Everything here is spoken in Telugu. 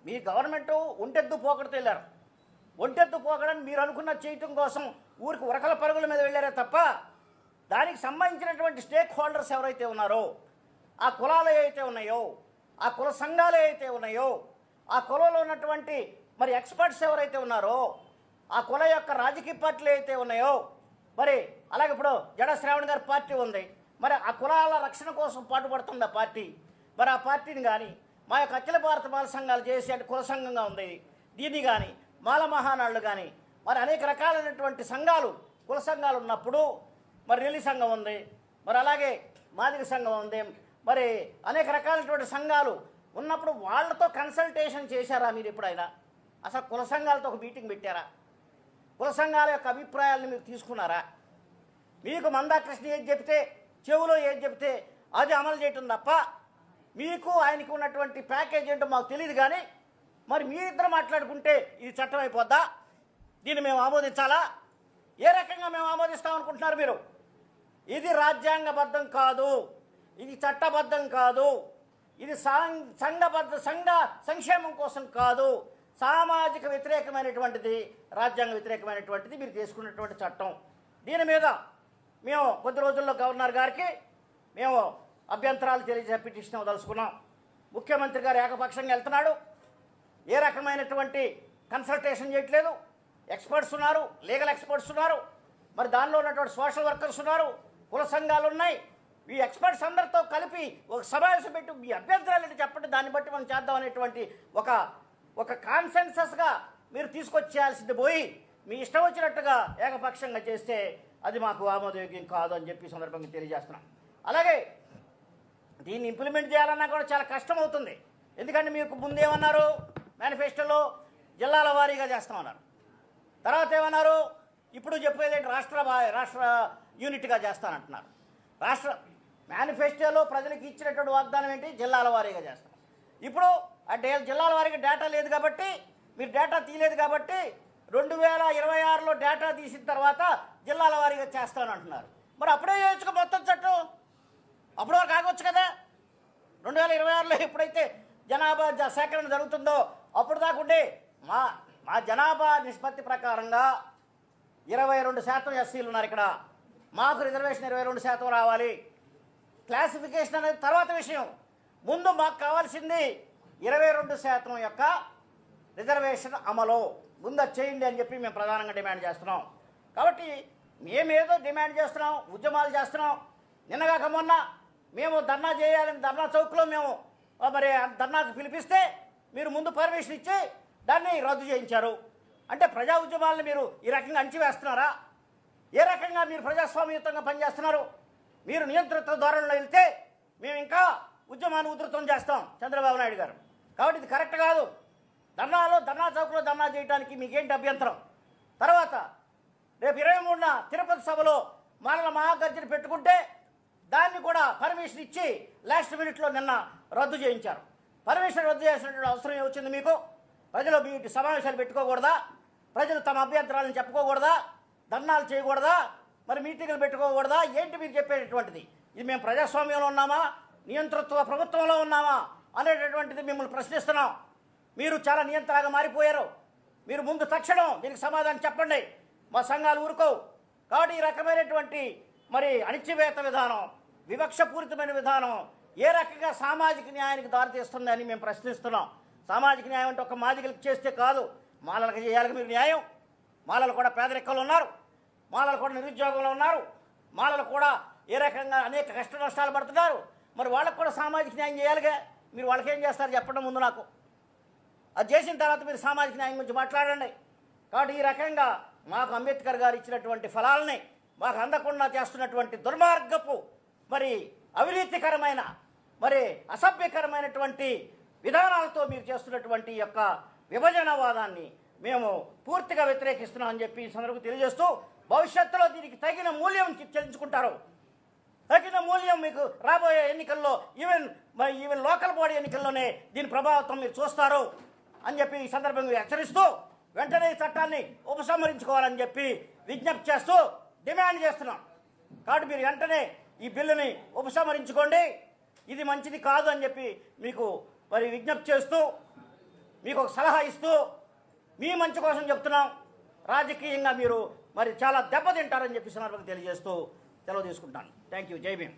మీ గవర్నమెంట్ ఒంటెద్దు పోకడతో వెళ్ళారు. ఒంటెద్దు పోకడని మీరు అనుకున్న చేయటం కోసం ఊరికి ఉరకల పరుగుల మీద వెళ్ళారే తప్ప దానికి సంబంధించినటువంటి స్టేక్ హోల్డర్స్ ఎవరైతే ఉన్నారో, ఆ కులాలు ఏవైతే ఉన్నాయో, ఆ కుల సంఘాలు ఏవైతే ఉన్నాయో, ఆ కులంలో ఉన్నటువంటి మరి ఎక్స్పర్ట్స్ ఎవరైతే ఉన్నారో, ఆ కుల యొక్క రాజకీయ పార్టీలు ఏవైతే ఉన్నాయో, మరి అలాగే ఇప్పుడు జడ శ్రావణ్ గారి పార్టీ ఉంది, మరి ఆ కులాల రక్షణ కోసం పాటుపడుతుంది ఆ పార్టీ. మరి ఆ పార్టీని కానీ మా యొక్క అఖిల భారత మాల సంఘాలు చేసే అంటే కుల సంఘంగా ఉంది, దీన్ని కానీ మాల మహానాళ్ళు కానీ మరి అనేక రకాలైనటువంటి సంఘాలు కుల సంఘాలు ఉన్నప్పుడు మరి రెల్లి సంఘం ఉంది, మరి అలాగే మాదిగ సంఘం ఉంది, మరి అనేక రకాలైనటువంటి సంఘాలు ఉన్నప్పుడు వాళ్ళతో కన్సల్టేషన్ చేశారా మీరు ఎప్పుడైనా? అసలు కుల సంఘాలతో ఒక మీటింగ్ పెట్టారా? కుల సంఘాల యొక్క అభిప్రాయాలను మీరు తీసుకున్నారా? మీకు మందాకృష్ణ ఏది చెప్తే, చెవులో ఏది చెప్తే అది అమలు చేయటం తప్ప మీకు ఆయనకి ఉన్నటువంటి ప్యాకేజ్ ఏంటో మాకు తెలియదు. కానీ మరి మీరిద్దరు మాట్లాడుకుంటే ఇది చట్టం అయిపోద్దా? దీన్ని మేము ఆమోదించాలా? ఏ రకంగా మేము ఆమోదిస్తామనుకుంటున్నారు మీరు? ఇది రాజ్యాంగబద్ధం కాదు, ఇది చట్టబద్ధం కాదు, ఇది సంఘ సంక్షేమం కోసం కాదు, సామాజిక వ్యతిరేకమైనటువంటిది, రాజ్యాంగ వ్యతిరేకమైనటువంటిది మీరు తీసుకున్నటువంటి చట్టం. దీని మీద మేము కొద్ది రోజుల్లో గవర్నర్ గారికి మేము అభ్యంతరాలు తెలియజేసే పిటిషన్ వదలుచుకున్నాం. ముఖ్యమంత్రి గారు ఏకపక్షంగా వెళ్తున్నాడు, ఏ రకమైనటువంటి కన్సల్టేషన్ చేయట్లేదు. ఎక్స్పర్ట్స్ ఉన్నారు, లీగల్ ఎక్స్పర్ట్స్ ఉన్నారు, మరి దానిలో ఉన్నటువంటి సోషల్ వర్కర్స్ ఉన్నారు, కుల సంఘాలు ఉన్నాయి. ఈ ఎక్స్పర్ట్స్ అందరితో కలిపి ఒక సమావేశం పెట్టి మీ అభ్యంతరాలు ఏంటి చెప్పండి, దాన్ని బట్టి మనం చేద్దాం అనేటువంటి ఒక కాన్సెన్సస్గా మీరు తీసుకొచ్చేయాల్సింది పోయి మీ ఇష్టం వచ్చినట్టుగా ఏకపక్షంగా చేస్తే అది మాకు ఆమోదయోగ్యం కాదు అని చెప్పి సందర్భంగా తెలియజేస్తున్నాం. అలాగే దీన్ని ఇంప్లిమెంట్ చేయాలన్నా కూడా చాలా కష్టం అవుతుంది. ఎందుకంటే మీకు ముందేమన్నారు, మేనిఫెస్టోలో జిల్లాల వారీగా చేస్తామన్నారు. తర్వాత ఏమన్నారు, ఇప్పుడు చెప్పేది రాష్ట్ర యూనిట్గా చేస్తానంటున్నారు. రాష్ట్ర మేనిఫెస్టోలో ప్రజలకు ఇచ్చినటువంటి వాగ్దానం ఏంటి, జిల్లాల వారీగా చేస్తాం. ఇప్పుడు ఆ జిల్లాల వారీగా డేటా లేదు కాబట్టి, మీరు డేటా తీయలేదు కాబట్టి 2026లో డేటా తీసిన తర్వాత జిల్లాల వారీగా చేస్తానంటున్నారు. మరి అప్పుడే చేయొచ్చుగా మొత్తం చట్టం, అప్పటి వరకు ఆగొచ్చు కదా. 2026లో ఎప్పుడైతే జనాభా సేకరణ జరుగుతుందో అప్పుడు దాకుంటే మా జనాభా నిష్పత్తి ప్రకారంగా 22% ఎస్సీలు ఉన్నారు ఇక్కడ, మాకు రిజర్వేషన్ 22% రావాలి. క్లాసిఫికేషన్ అనేది తర్వాత విషయం, ముందు మాకు కావాల్సింది 22% యొక్క రిజర్వేషన్ అమలు ముందు చేయండి అని చెప్పి మేము ప్రధానంగా డిమాండ్ చేస్తున్నాం. కాబట్టి మేమేదో డిమాండ్ చేస్తున్నాం, ఉద్యమాలు చేస్తున్నాం. నిన్నగాక మొన్న మేము ధర్నా చేయాలని ధర్నా చౌక్లో మేము మరి ధర్నాకు పిలిపిస్తే మీరు ముందు పర్మిషన్ ఇచ్చి దాన్ని రద్దు చేయించారు. అంటే ప్రజా ఉద్యమాలను మీరు ఈ రకంగా అణిచివేస్తున్నారా? ఏ రకంగా మీరు ప్రజాస్వామ్యయుతంగా పనిచేస్తున్నారు? మీరు నియంత్రిత ధోరణిలో వెళ్తే మేము ఇంకా ఉద్యమాన్ని ఉధృతం చేస్తాం చంద్రబాబు నాయుడు గారు. కాబట్టి ఇది కరెక్ట్ కాదు. ధర్నా చౌక్లో ధర్నా చేయడానికి మీకేంటి అభ్యంతరం? తర్వాత రేపు 23న తిరుపతి సభలో మాలల మహాగర్జన పెట్టుకుంటే దాన్ని కూడా పర్మిషన్ ఇచ్చి లాస్ట్ మినిట్లో నిన్న రద్దు చేయించారు. పర్మిషన్ రద్దు చేసినటువంటి అవసరం వచ్చింది మీకు? ప్రజలు మీ సమావేశాలు పెట్టుకోకూడదా? ప్రజలు తమ అభ్యంతరాలను చెప్పుకోకూడదా? ధర్నాలు చేయకూడదా? మరి మీటింగులు పెట్టుకోకూడదా? ఏంటి మీరు చెప్పేటటువంటిది? ఇది మేము ప్రజాస్వామ్యంలో ఉన్నామా, నియంతృత్వ ప్రభుత్వంలో ఉన్నామా అనేటటువంటిది మిమ్మల్ని ప్రశ్నిస్తున్నాం. మీరు చాలా నియంత్రణగా మారిపోయారు. మీరు ముందు తక్షణం దీనికి సమాధానం చెప్పండి. మా సంఘాలు ఊరుకోవు. కాబట్టి ఈ రకమైనటువంటి మరి అణిచివేత విధానం, వివక్షపూరితమైన విధానం ఏ రకంగా సామాజిక న్యాయానికి దారితీస్తుంది అని మేము ప్రశ్నిస్తున్నాం. సామాజిక న్యాయం అంటే ఒక మాదిగలకు చేస్తే కాదు, మాలలకు చేయాలి మీరు న్యాయం. మాలలు కూడా పేదరికంలో ఉన్నారు, మాలలు కూడా నిరుద్యోగంలో ఉన్నారు, మాలలు కూడా ఏ రకంగా అనేక కష్ట నష్టాలు పడుతున్నారు. మరి వాళ్ళకు కూడా సామాజిక న్యాయం చేయాలిగా. మీరు వాళ్ళకి ఏం చేస్తారు చెప్పడం ముందు నాకు. అది చేసిన తర్వాత మీరు సామాజిక న్యాయం గురించి మాట్లాడండి. కాబట్టి ఈ రకంగా మాకు అంబేద్కర్ గారు ఇచ్చినటువంటి ఫలాలని మాకు అందకుండా చేస్తున్నటువంటి దుర్మార్గపు మరి అవినీతికరమైన మరి అసభ్యకరమైనటువంటి విధానాలతో మీరు చేస్తున్నటువంటి యొక్క విభజనవాదాన్ని మేము పూర్తిగా వ్యతిరేకిస్తున్నామని చెప్పి ఈ సందర్భంగా తెలియజేస్తూ, భవిష్యత్తులో దీనికి తగిన మూల్యం చెల్లించుకుంటారు. తగిన మూల్యం మీకు రాబోయే ఎన్నికల్లో ఈవెన్ లోకల్ బాడీ ఎన్నికల్లోనే దీని ప్రభావితం మీరు చూస్తారు అని చెప్పి ఈ సందర్భంగా హెచ్చరిస్తూ వెంటనే ఈ చట్టాన్ని ఉపసంహరించుకోవాలని చెప్పి విజ్ఞప్తి చేస్తూ డిమాండ్ చేస్తున్నాం. కాబట్టి మీరు వెంటనే ఈ బిల్లుని ఉపసంహరించుకోండి, ఇది మంచిది కాదు అని చెప్పి మీకు మరి విజ్ఞప్తి చేస్తూ మీకు ఒక సలహా ఇస్తూ మీ మంచి కోసం చెప్తున్నాం. రాజకీయంగా మీరు మరి చాలా దెబ్బతింటారని చెప్పి సందర్భంగా తెలియజేస్తూ సెలవు తీసుకుంటాను. Thank you. జై భీమ్.